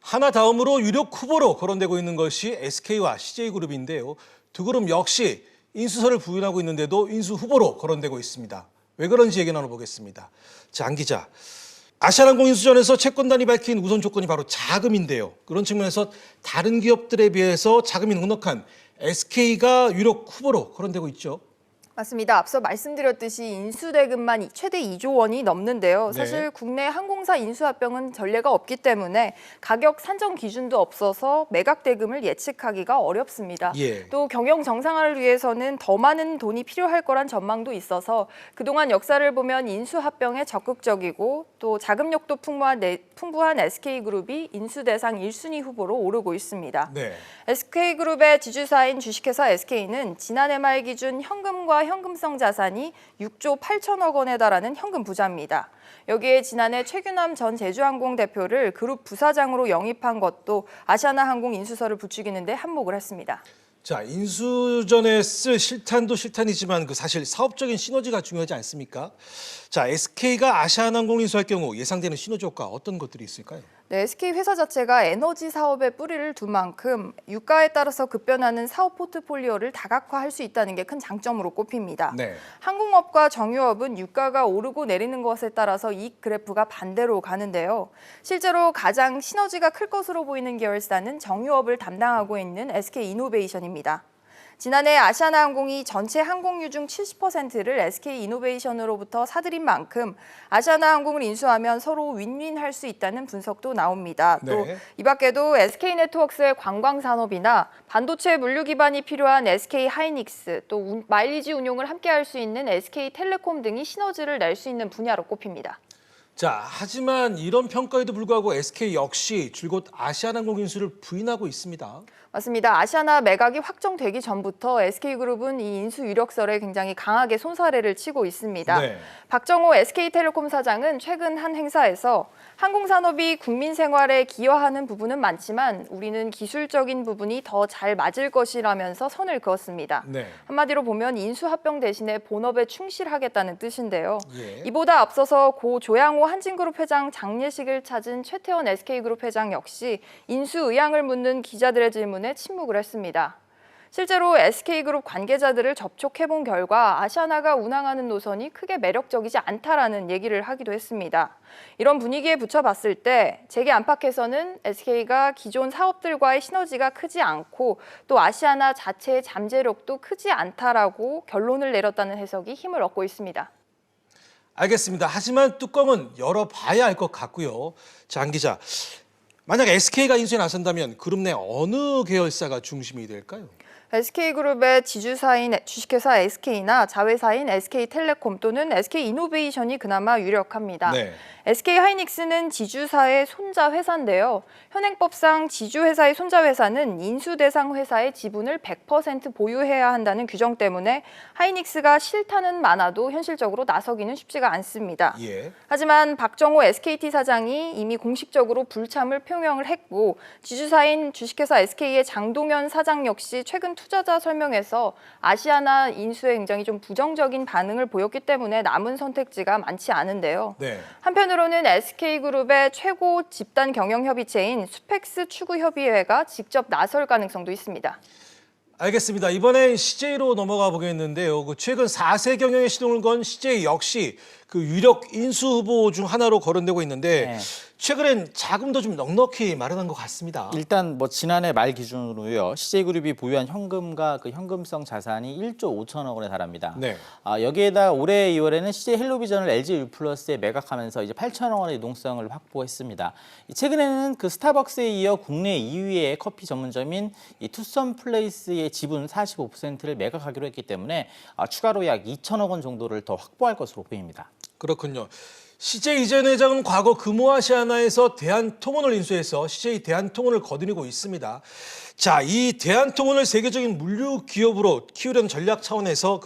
하나 다음으로 유력 후보로 거론되고 있는 것이 SK와 CJ그룹인데요. 두 그룹 역시 인수설을 부인하고 있는데도 인수 후보로 거론되고 있습니다. 왜 그런지 얘기 나눠보겠습니다. 자, 안 기자. 아시아나항공 인수전에서 채권단이 밝힌 우선 조건이 바로 자금인데요. 그런 측면에서 다른 기업들에 비해서 자금이 넉넉한 SK가 유력 후보로 거론되고 있죠. 맞습니다. 앞서 말씀드렸듯이 인수대금만 최대 2조 원이 넘는데요. 사실 국내 항공사 인수합병은 전례가 없기 때문에 가격 산정 기준도 없어서 매각 대금을 예측하기가 어렵습니다. 또 경영 정상화를 위해서는 더 많은 돈이 필요할 거란 전망도 있어서 그동안 역사를 보면 인수합병에 적극적이고 또 자금력도 풍부한 SK그룹이 인수대상 1순위 후보로 오르고 있습니다. SK그룹의 지주사인 주식회사 SK는 지난해 말 기준 현금과 현금성 자산이 6조 8천억 원에 달하는 현금 부자입니다. 여기에 지난해 최규남 전 제주항공 대표를 그룹 부사장으로 영입한 것도 아시아나항공 인수설을 부추기는 데 한몫을 했습니다. 자, 인수전에 쓸 실탄도 실탄이지만 사실 사업적인 시너지가 중요하지 않습니까? 자, SK가 아시아나항공 인수할 경우 예상되는 시너지 효과 어떤 것들이 있을까요? 네, SK 회사 자체가 에너지 사업에 뿌리를 둔 만큼 유가에 따라서 급변하는 사업 포트폴리오를 다각화할 수 있다는 게 큰 장점으로 꼽힙니다. 항공업과 정유업은 유가가 오르고 내리는 것에 따라서 이익 그래프가 반대로 가는데요. 실제로 가장 시너지가 클 것으로 보이는 계열사는 정유업을 담당하고 있는 SK이노베이션입니다. 지난해 아시아나항공이 전체 항공유 중 70%를 SK이노베이션으로부터 사들인 만큼 아시아나항공을 인수하면 서로 윈윈할 수 있다는 분석도 나옵니다. 또 이 밖에도 SK네트워크스의 관광산업이나 반도체 물류 기반이 필요한 SK하이닉스, 또 마일리지 운용을 함께할 수 있는 SK텔레콤 등이 시너지를 낼 수 있는 분야로 꼽힙니다. 자, 하지만 이런 평가에도 불구하고 SK 역시 줄곧 아시아나항공 인수를 부인하고 있습니다. 맞습니다. 아시아나 매각이 확정되기 전부터 SK그룹은 이 인수 이력설에 굉장히 강하게 손사래를 치고 있습니다. 박정호 SK텔레콤 사장은 최근 한 행사에서 항공산업이 국민 생활에 기여하는 부분은 많지만 우리는 기술적인 부분이 더 잘 맞을 것이라면서 선을 그었습니다. 한마디로 보면 인수합병 대신에 본업에 충실하겠다는 뜻인데요. 이보다 앞서서 고 조양호 한진그룹 회장 장례식을 찾은 최태원 SK그룹 회장 역시 인수 의향을 묻는 기자들의 질문에 침묵을 했습니다. 실제로 SK그룹 관계자들을 접촉해본 결과 아시아나가 운항하는 노선이 크게 매력적이지 않다라는 얘기를 하기도 했습니다. 이런 분위기에 붙여봤을 때 재계 안팎에서는 SK가 기존 사업들과의 시너지가 크지 않고 또 아시아나 자체의 잠재력도 크지 않다라고 결론을 내렸다는 해석이 힘을 얻고 있습니다. 알겠습니다. 하지만 뚜껑은 열어봐야 알 것 같고요. 자, 안 기자. 만약 SK가 인수에 나선다면 그룹 내 어느 계열사가 중심이 될까요? SK그룹의 지주사인 주식회사 SK나 자회사인 SK텔레콤 또는 SK이노베이션이 그나마 유력합니다. SK하이닉스는 지주사의 손자 회사인데요. 현행법상 지주회사의 손자 회사는 인수 대상 회사의 지분을 100% 보유해야 한다는 규정 때문에 하이닉스가 싫다는 많아도 현실적으로 나서기는 쉽지가 않습니다. 하지만 박정호 SKT 사장이 이미 공식적으로 불참을 표명을 했고 지주사인 주식회사 SK의 장동현 사장 역시 최근 투자자 설명에서 아시아나 인수에 굉장히 좀 부정적인 반응을 보였기 때문에 남은 선택지가 많지 않은데요. 한편으로는 SK그룹의 최고 집단 경영협의체인 수펙스 추구협의회가 직접 나설 가능성도 있습니다. 알겠습니다. 이번엔 CJ로 넘어가 보겠는데요. 최근 4세 경영에 시동을 건 CJ 역시 유력 인수 후보 중 하나로 거론되고 있는데 최근엔 자금도 좀 넉넉히 마련한 것 같습니다. 일단 지난해 말 기준으로요. CJ그룹이 보유한 현금과 현금성 자산이 1조 5천억 원에 달합니다. 여기에다 올해 2월에는 CJ 헬로비전을 LG U+에 매각하면서 이제 8천억 원의 유동성을 확보했습니다. 최근에는 스타벅스에 이어 국내 2위의 커피 전문점인 이 투썸 플레이스의 지분 45%를 매각하기로 했기 때문에 추가로 약 2천억 원 정도를 더 확보할 것으로 보입니다. 그렇군요. CJ 이전 회장은 과거 금호아시아나에서 대한통운을 인수해서 CJ 대한통운을 거느리고 있습니다. 자, 이 대한통운을 세계적인 물류 기업으로 키우려는 전략 차원에서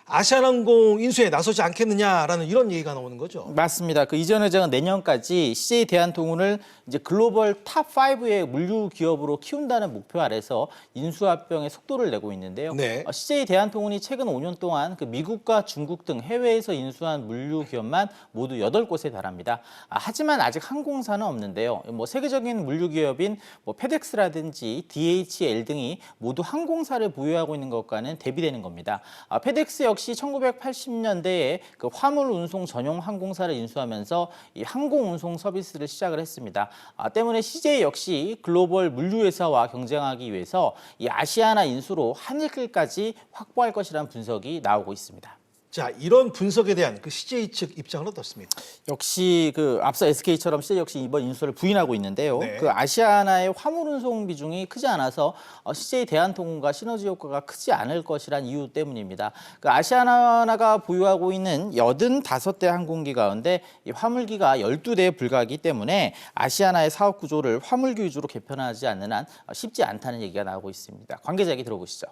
아시아나항공 인수에 나서지 않겠느냐라는 이런 얘기가 나오는 거죠. 맞습니다. 그 이전 회장은 내년까지 CJ 대한통운을 이제 글로벌 탑 5의 물류 기업으로 키운다는 목표 아래서 인수합병의 속도를 내고 있는데요. 네. CJ 대한통운이 최근 5년 동안 그 미국과 중국 등 해외에서 인수한 물류 기업만 모두 8곳에 달합니다. 하지만 아직 항공사는 없는데요. 뭐 세계적인 물류 기업인 뭐 페덱스라든지 DHL 등이 모두 항공사를 보유하고 있는 것과는 대비되는 겁니다. 페덱스 역시 1980년대에 그 화물 운송 전용 항공사를 인수하면서 이 항공 운송 서비스를 시작을 했습니다. 때문에 CJ 역시 글로벌 물류 회사와 경쟁하기 위해서 이 아시아나 인수로 한일길까지 확보할 것이라는 분석이 나오고 있습니다. 자, 이런 분석에 대한 그 CJ 측 입장은 어떻습니까? 역시 그 앞서 SK처럼 CJ 역시 이번 인수를 부인하고 있는데요. 네. 그 아시아나의 화물 운송 비중이 크지 않아서 CJ 대한통운과 시너지 효과가 크지 않을 것이란 이유 때문입니다. 그 아시아나가 보유하고 있는 85대 항공기 가운데 이 화물기가 12대에 불과하기 때문에 아시아나의 사업 구조를 화물기 위주로 개편하지 않는 한 쉽지 않다는 얘기가 나오고 있습니다. 관계자 얘기 들어보시죠.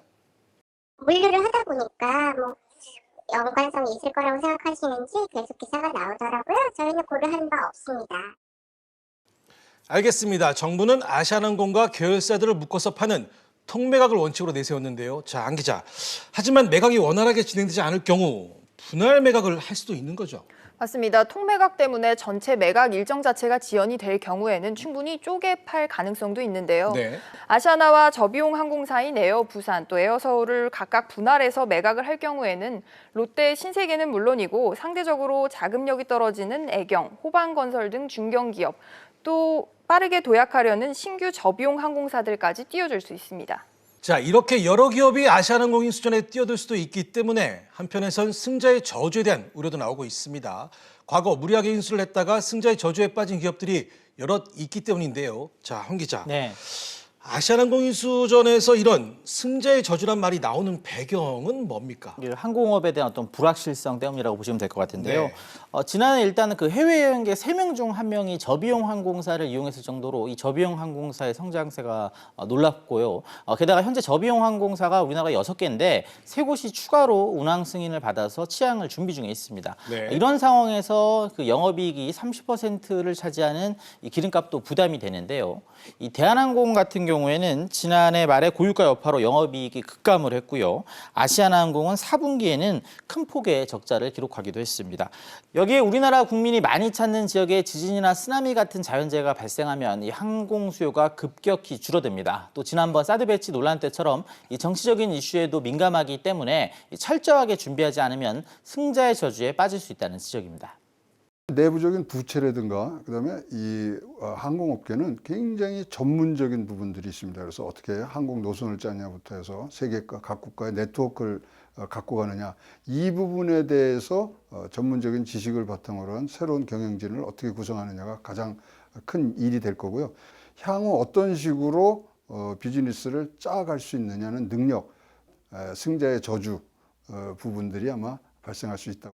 물류를 하다 보니까 뭐 연관성이 있을 거라고 생각하시는지 계속 기사가 나오더라고요. 저희는 고려한 바 없습니다. 알겠습니다. 정부는 아시아나항공과 계열사들을 묶어서 파는 통매각을 원칙으로 내세웠는데요. 자, 안 기자. 하지만 매각이 원활하게 진행되지 않을 경우 분할 매각을 할 수도 있는 거죠. 맞습니다. 통매각 때문에 전체 매각 일정 자체가 지연이 될 경우에는 충분히 쪼개 팔 가능성도 있는데요. 네. 아시아나와 저비용 항공사인 에어 부산 또 에어 서울을 각각 분할해서 매각을 할 경우에는 롯데 신세계는 물론이고 상대적으로 자금력이 떨어지는 애경, 호반건설 등 중견기업 또 빠르게 도약하려는 신규 저비용 항공사들까지 뛰어들 수 있습니다. 자, 이렇게 여러 기업이 아시아나항공 인수전에 뛰어들 수도 있기 때문에 한편에선 승자의 저주에 대한 우려도 나오고 있습니다. 과거 무리하게 인수를 했다가 승자의 저주에 빠진 기업들이 여럿 있기 때문인데요. 자, 황 기자. 네. 아시아나항공 인수전에서 이런 승자의 저주란 말이 나오는 배경은 뭡니까? 항공업에 대한 어떤 불확실성 때문이라고 보시면 될 것 같은데요. 네. 지난해 일단은 그 해외여행객 3명 중 1명이 저비용 항공사를 이용했을 정도로 이 저비용 항공사의 성장세가 놀랍고요. 게다가 현재 저비용 항공사가 우리나라가 6개인데 3곳이 추가로 운항 승인을 받아서 취항을 준비 중에 있습니다. 네. 이런 상황에서 그 영업이익이 30%를 차지하는 이 기름값도 부담이 되는데요. 이 대한항공 같은 경우에는 지난해 말에 고유가 여파로 영업이익이 급감을 했고요. 아시아나항공은 4분기에는 큰 폭의 적자를 기록하기도 했습니다. 여기에 우리나라 국민이 많이 찾는 지역에 지진이나 쓰나미 같은 자연재해가 발생하면 이 항공 수요가 급격히 줄어듭니다. 또 지난번 사드 배치 논란 때처럼 이 정치적인 이슈에도 민감하기 때문에 철저하게 준비하지 않으면 승자의 저주에 빠질 수 있다는 지적입니다. 내부적인 부채라든가 그다음에 이 항공업계는 굉장히 전문적인 부분들이 있습니다. 그래서 어떻게 항공 노선을 짜냐부터 해서 세계가 각국가의 네트워크를 갖고 가느냐 이 부분에 대해서 전문적인 지식을 바탕으로 한 새로운 경영진을 어떻게 구성하느냐가 가장 큰 일이 될 거고요. 향후 어떤 식으로 비즈니스를 짜갈 수 있느냐는 능력, 승자의 저주 부분들이 아마 발생할 수 있다.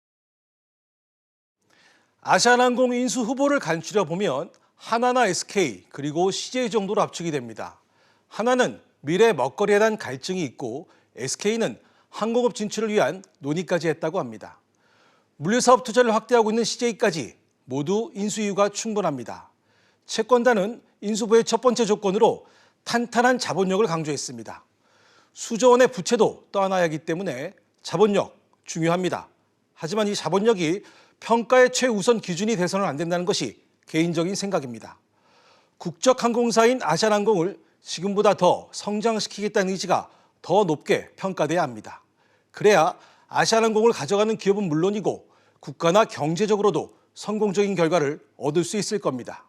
아시아나항공 인수 후보를 간추려 보면 하나나 SK 그리고 CJ 정도로 압축이 됩니다. 하나는 미래 먹거리에 대한 갈증이 있고 SK는 항공업 진출을 위한 논의까지 했다고 합니다. 물류사업 투자를 확대하고 있는 CJ까지 모두 인수 이유가 충분합니다. 채권단은 인수부의 첫 번째 조건으로 탄탄한 자본력을 강조했습니다. 수조 원의 부채도 떠안아야 하기 때문에 자본력 중요합니다. 하지만 이 자본력이 평가의 최우선 기준이 돼서는 안 된다는 것이 개인적인 생각입니다. 국적 항공사인 아시아나항공을 지금보다 더 성장시키겠다는 의지가 더 높게 평가돼야 합니다. 그래야 아시아나항공을 가져가는 기업은 물론이고 국가나 경제적으로도 성공적인 결과를 얻을 수 있을 겁니다.